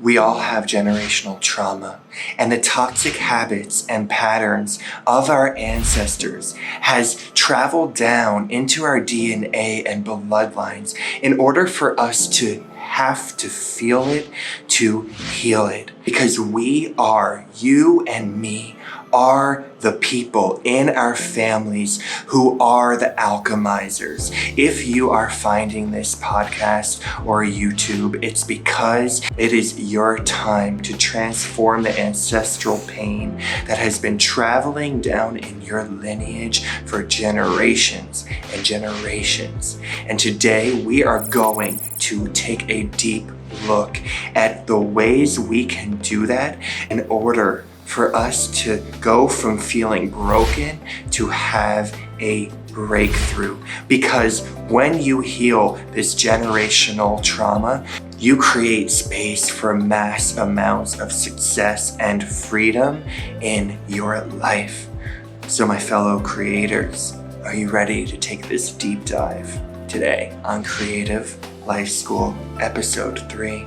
We all have generational trauma, and the toxic habits and patterns of our ancestors has traveled down into our DNA and bloodlines in order for us to have to feel it, to heal it. Because we are, you and me, are the people in our families who are the alchemizers. If you are finding this podcast or YouTube, it's because it is your time to transform the ancestral pain that has been traveling down in your lineage for generations and generations. And today we are going to take a deep look at the ways we can do that in order for us to go from feeling broken to have a breakthrough. Because when you heal this generational trauma, you create space for mass amounts of success and freedom in your life. So my fellow creators, are you ready to take this deep dive today on Creative Life School Episode 3?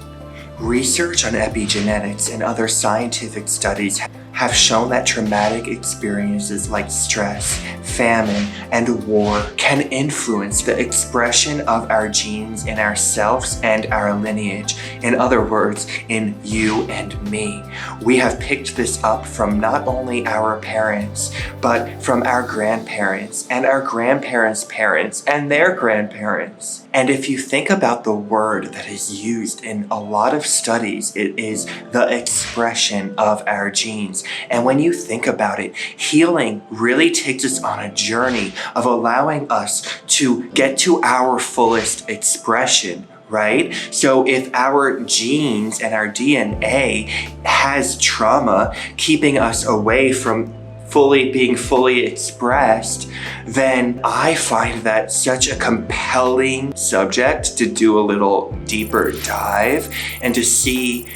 Research on epigenetics and other scientific studies have shown that traumatic experiences like stress, famine, and war can influence the expression of our genes in ourselves and our lineage. In other words, in you and me. We have picked this up from not only our parents, but from our grandparents and our grandparents' parents and their grandparents. And if you think about the word that is used in a lot of studies, it is the expression of our genes. And when you think about it, healing really takes us on a journey of allowing us to get to our fullest expression, right? So if our genes and our DNA has trauma keeping us away from being fully expressed, then I find that such a compelling subject to do a little deeper dive and to see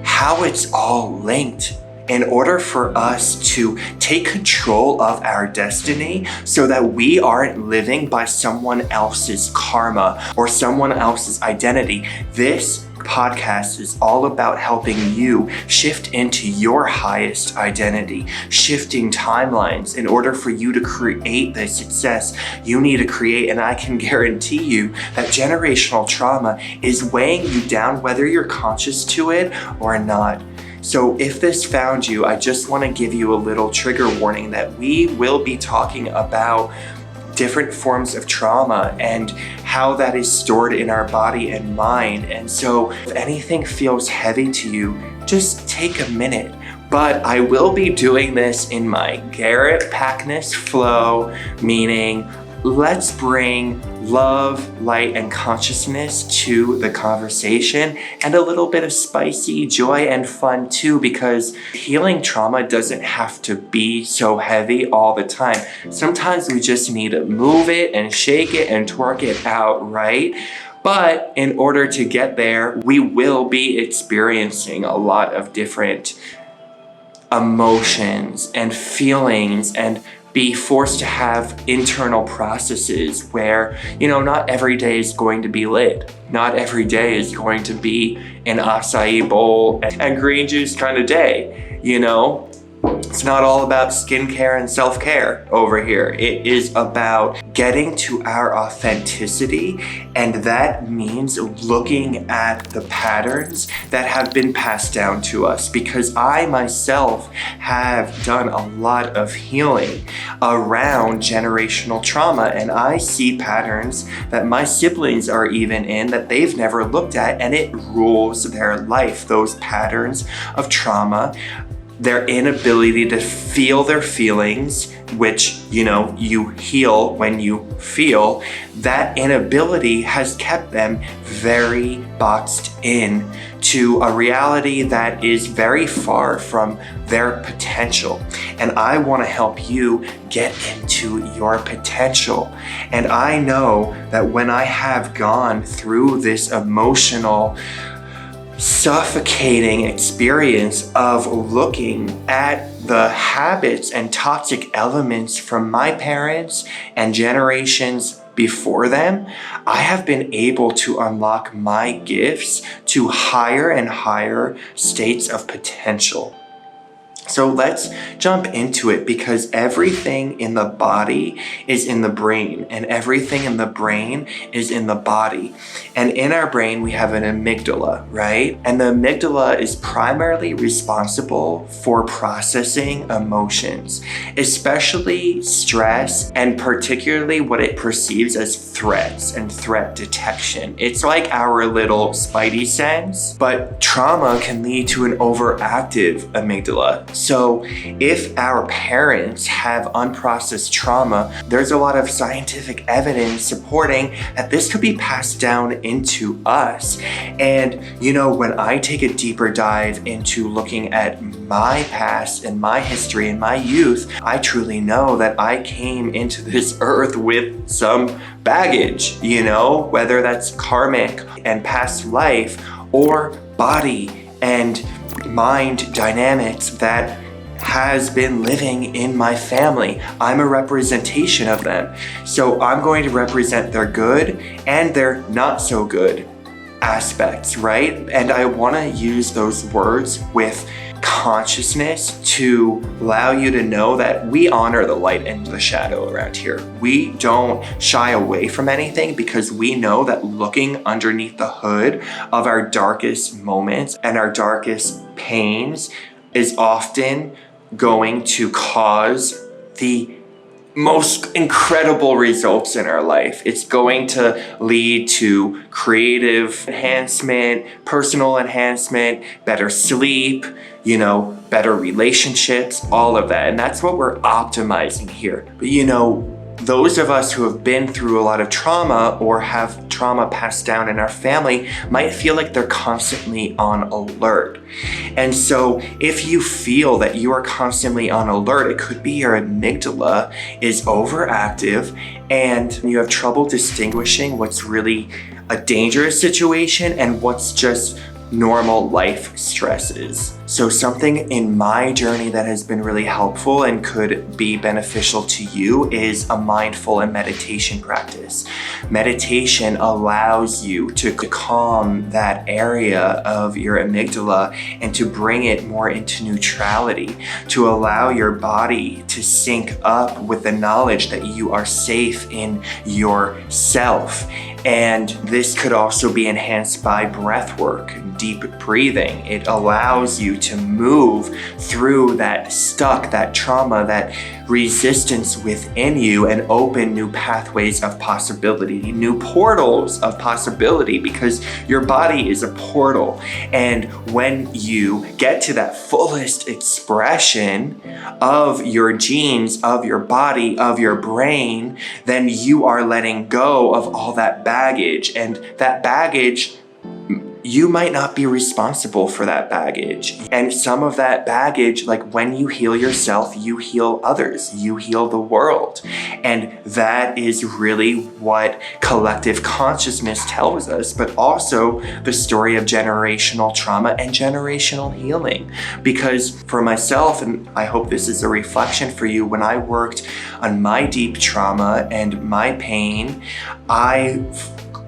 how it's all linked in order for us to take control of our destiny so that we aren't living by someone else's karma or someone else's identity. This podcast is all about helping you shift into your highest identity, shifting timelines in order for you to create the success you need to create. And I can guarantee you that generational trauma is weighing you down whether you're conscious to it or not. So if this found you, I just want to give you a little trigger warning that we will be talking about different forms of trauma and how that is stored in our body and mind. And so if anything feels heavy to you, just take a minute. But I will be doing this in my Garrett Packness flow, meaning let's bring love, light, and consciousness to the conversation, and a little bit of spicy joy and fun too, because healing trauma doesn't have to be so heavy all the time. Sometimes we just need to move it and shake it and twerk it out, right? But in order to get there, we will be experiencing a lot of different emotions and feelings and be forced to have internal processes where, not every day is going to be lit. Not every day is going to be an acai bowl and green juice kind of day, It's not all about skincare and self-care over here. It is about getting to our authenticity, and that means looking at the patterns that have been passed down to us, because I myself have done a lot of healing around generational trauma, and I see patterns that my siblings are even in that they've never looked at, and it rules their life. Those patterns of trauma, their inability to feel their feelings, which, you heal when you feel, that inability has kept them very boxed in to a reality that is very far from their potential. And I want to help you get into your potential. And I know that when I have gone through this emotional suffocating experience of looking at the habits and toxic elements from my parents and generations before them, I have been able to unlock my gifts to higher and higher states of potential. So let's jump into it, because everything in the body is in the brain, and everything in the brain is in the body. And in our brain, we have an amygdala, right? And the amygdala is primarily responsible for processing emotions, especially stress, and particularly what it perceives as threats and threat detection. It's like our little spidey sense, but trauma can lead to an overactive amygdala. So if our parents have unprocessed trauma, there's a lot of scientific evidence supporting that this could be passed down into us. And when I take a deeper dive into looking at my past and my history and my youth, I truly know that I came into this earth with some baggage, whether that's karmic and past life, or body and mind dynamics that has been living in my family. I'm a representation of them. So I'm going to represent their good and their not so good aspects, right? And I want to use those words with consciousness to allow you to know that we honor the light and the shadow around here. We don't shy away from anything, because we know that looking underneath the hood of our darkest moments and our darkest pains is often going to cause the most incredible results in our life. It's going to lead to creative enhancement, personal enhancement, better sleep, better relationships, all of that. And that's what we're optimizing here. But those of us who have been through a lot of trauma or have trauma passed down in our family might feel like they're constantly on alert. And so if you feel that you are constantly on alert, it could be your amygdala is overactive and you have trouble distinguishing what's really a dangerous situation and what's just normal life stresses. So something in my journey that has been really helpful and could be beneficial to you is a mindful and meditation practice. Meditation allows you to calm that area of your amygdala and to bring it more into neutrality, to allow your body to sync up with the knowledge that you are safe in yourself. And this could also be enhanced by breath work, deep breathing. It allows you to move through that stuck, that trauma, that resistance within you and open new pathways of possibility, new portals of possibility, because your body is a portal. And when you get to that fullest expression of your genes, of your body, of your brain, then you are letting go of all that baggage. And that baggage, you might not be responsible for that baggage. And some of that baggage, like when you heal yourself, you heal others, you heal the world. And that is really what collective consciousness tells us, but also the story of generational trauma and generational healing. Because for myself, and I hope this is a reflection for you, when I worked on my deep trauma and my pain, I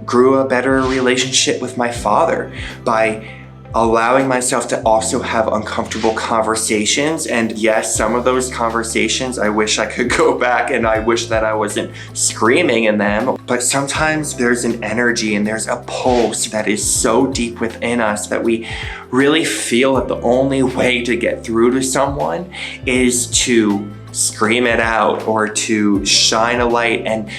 grew a better relationship with my father by allowing myself to also have uncomfortable conversations. And yes, some of those conversations, I wish I could go back and I wish that I wasn't screaming in them. But sometimes there's an energy and there's a pulse that is so deep within us that we really feel that the only way to get through to someone is to scream it out or to shine a light. And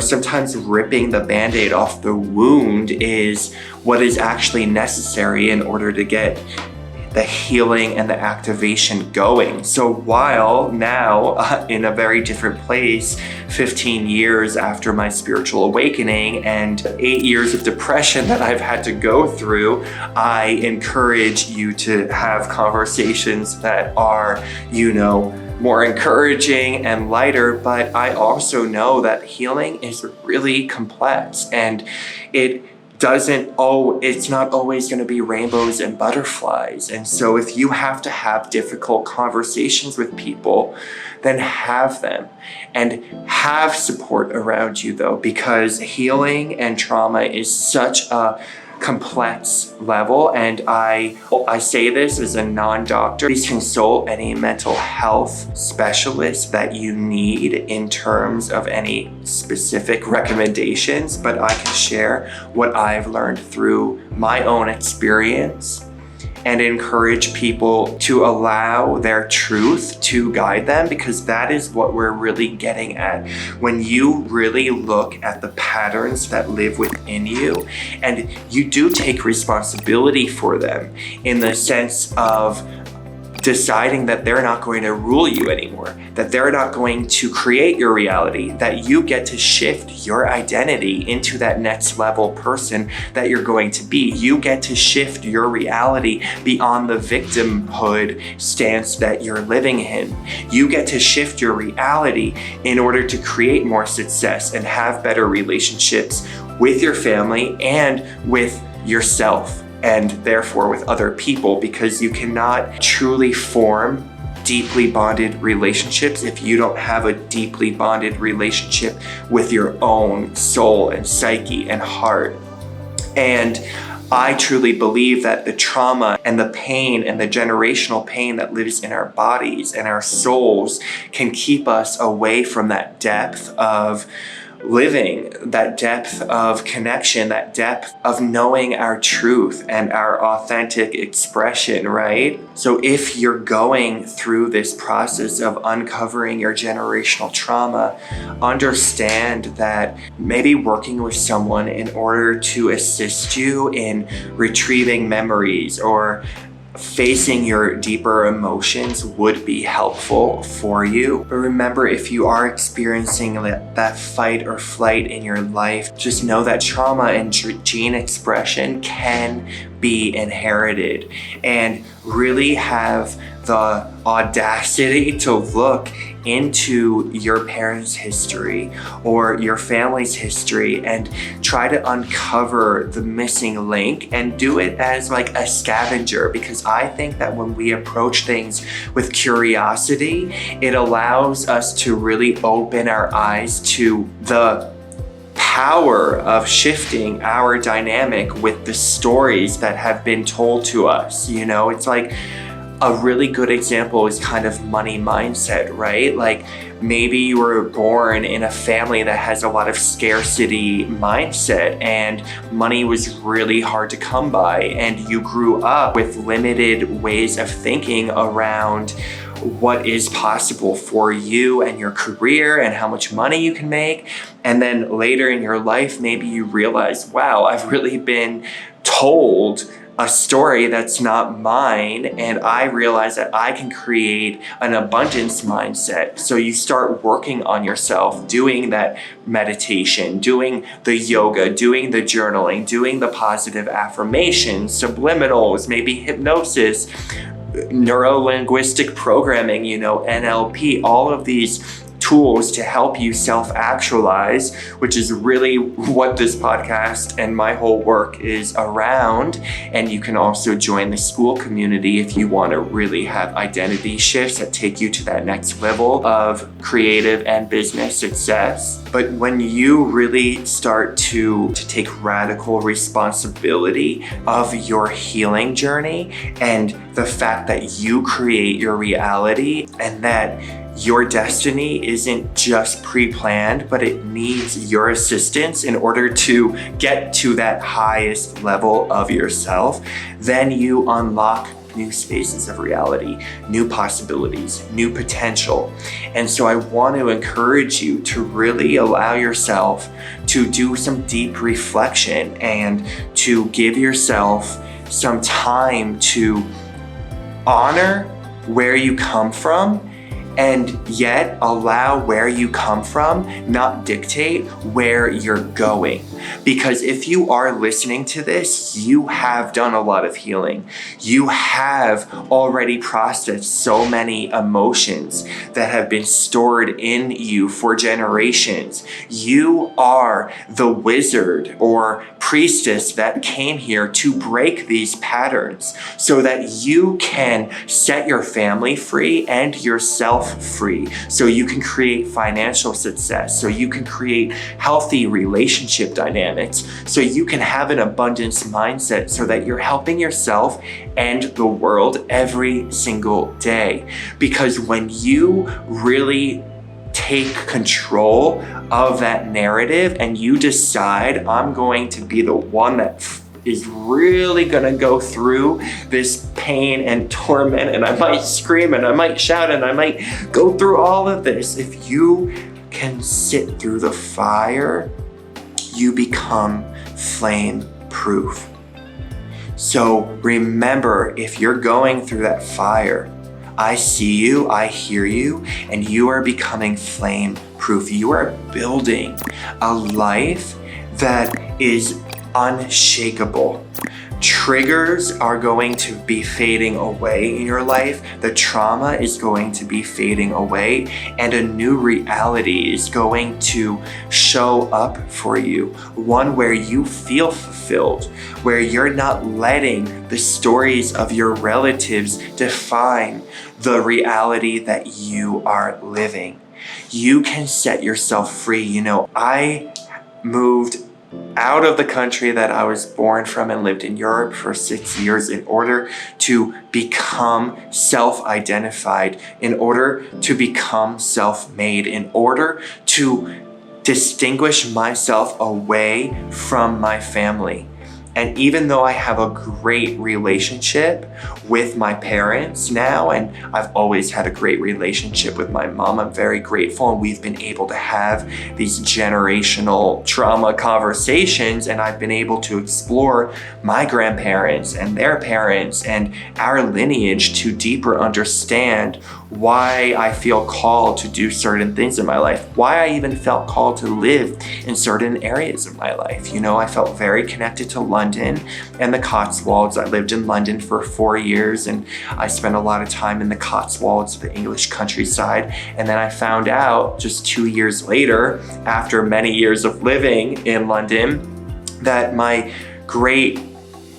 sometimes ripping the band-aid off the wound is what is actually necessary in order to get the healing and the activation going. So while now in a very different place, 15 years after my spiritual awakening and 8 years of depression that I've had to go through, I encourage you to have conversations that are, more encouraging and lighter. But I also know that healing is really complex and it it's not always going to be rainbows and butterflies. And so if you have to have difficult conversations with people, then have them, and have support around you though, because healing and trauma is such a complex level. And I say this as a non-doctor. Please consult any mental health specialist that you need in terms of any specific recommendations, but I can share what I've learned through my own experience and encourage people to allow their truth to guide them, because that is what we're really getting at. When you really look at the patterns that live within you, and you do take responsibility for them in the sense of deciding that they're not going to rule you anymore, that they're not going to create your reality, that you get to shift your identity into that next level person that you're going to be. You get to shift your reality beyond the victimhood stance that you're living in. You get to shift your reality in order to create more success and have better relationships with your family and with yourself, and therefore with other people, because you cannot truly form deeply bonded relationships if you don't have a deeply bonded relationship with your own soul and psyche and heart. And I truly believe that the trauma and the pain and the generational pain that lives in our bodies and our souls can keep us away from that depth of living, that depth of connection, that depth of knowing our truth and our authentic expression, right? So if you're going through this process of uncovering your generational trauma, understand that maybe working with someone in order to assist you in retrieving memories or facing your deeper emotions would be helpful for you. But remember, if you are experiencing that fight or flight in your life, just know that trauma and gene expression can be inherited, and really have the audacity to look into your parents' history or your family's history and try to uncover the missing link, and do it as like a scavenger, because I think that when we approach things with curiosity, it allows us to really open our eyes to the power of shifting our dynamic with the stories that have been told to us. You know, it's like a really good example is kind of money mindset, right? Like maybe you were born in a family that has a lot of scarcity mindset and money was really hard to come by, and you grew up with limited ways of thinking around what is possible for you and your career and how much money you can make. And then later in your life, maybe you realize, wow, I've really been told a story that's not mine, and I realize that I can create an abundance mindset. So you start working on yourself, doing that meditation, doing the yoga, doing the journaling, doing the positive affirmations, subliminals, maybe hypnosis, neuro-linguistic programming, NLP, all of these tools to help you self-actualize, which is really what this podcast and my whole work is around. And you can also join the school community if you want to really have identity shifts that take you to that next level of creative and business success. But when you really start to take radical responsibility of your healing journey and the fact that you create your reality, and that your destiny isn't just pre-planned, but it needs your assistance in order to get to that highest level of yourself, then you unlock new spaces of reality, new possibilities, new potential. And so I want to encourage you to really allow yourself to do some deep reflection and to give yourself some time to honor where you come from, and yet allow where you come from not dictate where you're going. Because if you are listening to this, you have done a lot of healing. You have already processed so many emotions that have been stored in you for generations. You are the wizard or priestess that came here to break these patterns so that you can set your family free and yourself free, so you can create financial success, so you can create healthy relationship dynamics, so you can have an abundance mindset so that you're helping yourself and the world every single day. Because when you really take control of that narrative and you decide, I'm going to be the one that is really gonna go through this pain and torment, and I might scream and I might shout and I might go through all of this. If you can sit through the fire, you become flame proof. So remember, if you're going through that fire, I see you, I hear you, and you are becoming flame proof. You are building a life that is unshakable. Triggers are going to be fading away in your life. The trauma is going to be fading away, and a new reality is going to show up for you. One where you feel fulfilled, where you're not letting the stories of your relatives define the reality that you are living. You can set yourself free. You know, I moved out of the country that I was born from and lived in Europe for 6 years in order to become self-identified, in order to become self-made, in order to distinguish myself away from my family. And even though I have a great relationship with my parents now, and I've always had a great relationship with my mom, I'm very grateful, and we've been able to have these generational trauma conversations, and I've been able to explore my grandparents and their parents and our lineage to deeper understand why I feel called to do certain things in my life, why I even felt called to live in certain areas of my life. You know, I felt very connected to London and the Cotswolds. I lived in London for 4 years, and I spent a lot of time in the Cotswolds, the English countryside. And then I found out just 2 years later, after many years of living in London, that my great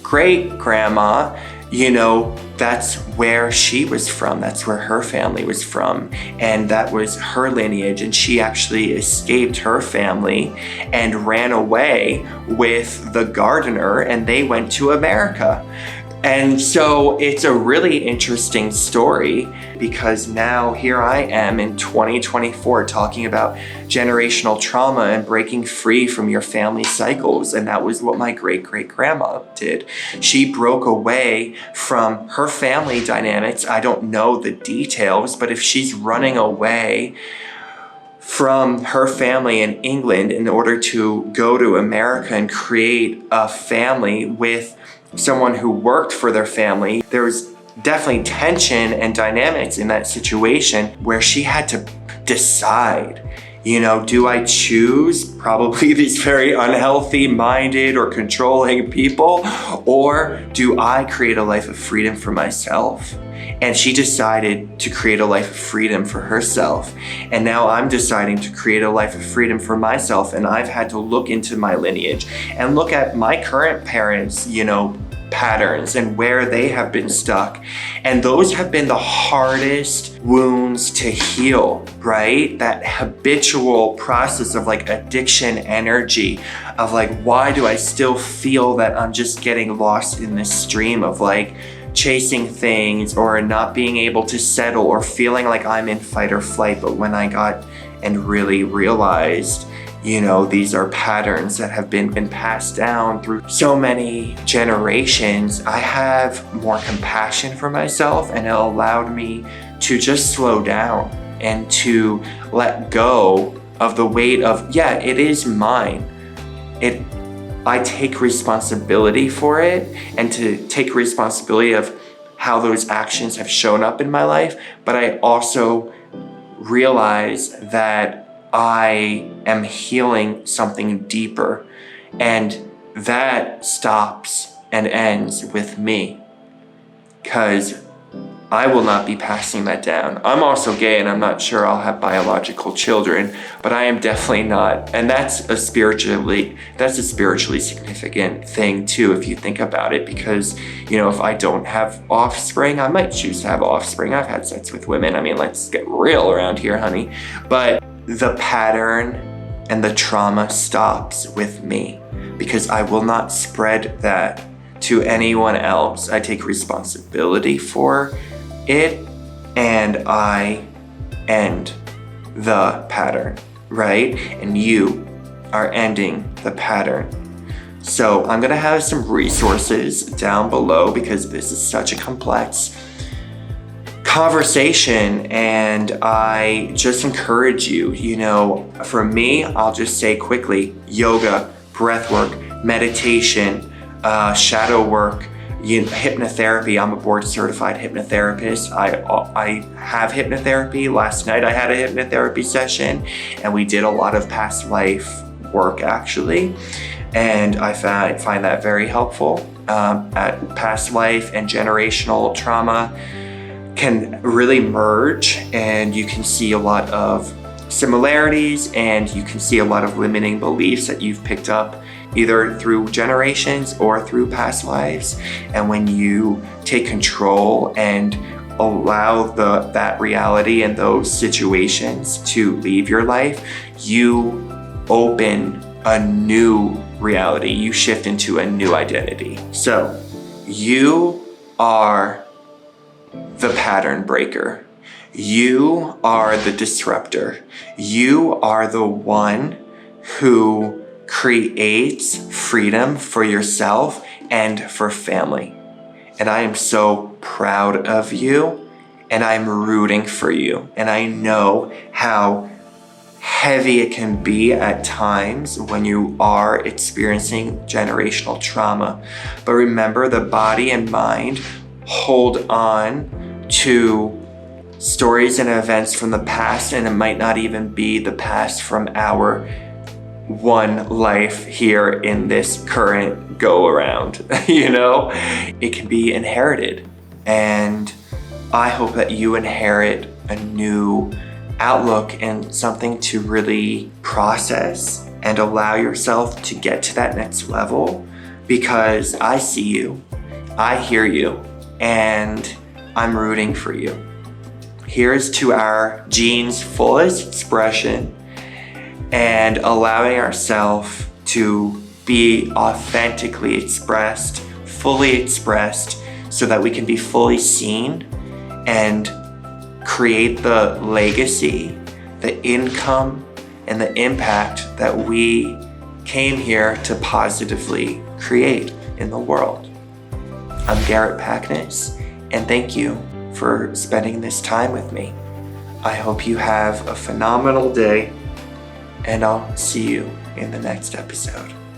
grandma, you know, that's where she was from. That's where her family was from. And that was her lineage. And she actually escaped her family and ran away with the gardener, and they went to America. And so it's a really interesting story, because now here I am in 2024 talking about generational trauma and breaking free from your family cycles. And that was what my great-great-grandma did. She broke away from her family dynamics. I don't know the details, but if she's running away from her family in England in order to go to America and create a family with someone who worked for their family, there was definitely tension and dynamics in that situation where she had to decide, you know, do I choose probably these very unhealthy minded or controlling people, or do I create a life of freedom for myself? And she decided to create a life of freedom for herself. And now I'm deciding to create a life of freedom for myself. And I've had to look into my lineage and look at my current parents, you know, patterns and where they have been stuck. And those have been the hardest wounds to heal, right? That habitual process of like addiction energy, of like, why do I still feel that I'm just getting lost in this stream of like chasing things or not being able to settle or feeling like I'm in fight or flight. But when I got and really realized, you know, these are patterns that have been passed down through so many generations, I have more compassion for myself, and it allowed me to just slow down and to let go of the weight of, yeah, it is mine. I take responsibility for it, and to take responsibility of how those actions have shown up in my life. But I also realize that I am healing something deeper, And that stops and ends with me, because I will not be passing that down. I'm also gay, and I'm not sure I'll have biological children, but I am definitely not. And that's a spiritually significant thing too, if you think about it, because, you know, if I don't have offspring, I might choose to have offspring. I've had sex with women. I mean, let's get real around here, honey. But the pattern and the trauma stops with me, because I will not spread that to anyone else. I take responsibility for it, and I end the pattern, right? And you are ending the pattern. So I'm gonna have some resources down below, because this is such a complex conversation, and I just encourage you, you know, for me, I'll just say quickly, yoga, breath work, meditation, shadow work, hypnotherapy. I'm a board certified hypnotherapist. I have hypnotherapy. Last night I had a hypnotherapy session, and we did a lot of past life work actually, and I find that very helpful. At past life and generational trauma can really merge, and you can see a lot of similarities, and you can see a lot of limiting beliefs that you've picked up either through generations or through past lives. And when you take control and allow that reality and those situations to leave your life, you open a new reality. You shift into a new identity. So you are the pattern breaker. You are the disruptor. You are the one who creates freedom for yourself and for family. And I am so proud of you, and I'm rooting for you. And I know how heavy it can be at times when you are experiencing generational trauma. But remember, the body and mind hold on to stories and events from the past, and it might not even be the past from our one life here in this current go around. You know, it can be inherited, and I hope that you inherit a new outlook and something to really process and allow yourself to get to that next level, because I see you, I hear you, and I'm rooting for you. Here's to our genes' fullest expression, and allowing ourselves to be authentically expressed, fully expressed, so that we can be fully seen and create the legacy, the income, and the impact that we came here to positively create in the world. I'm Garrett Packness, and thank you for spending this time with me. I hope you have a phenomenal day, and I'll see you in the next episode.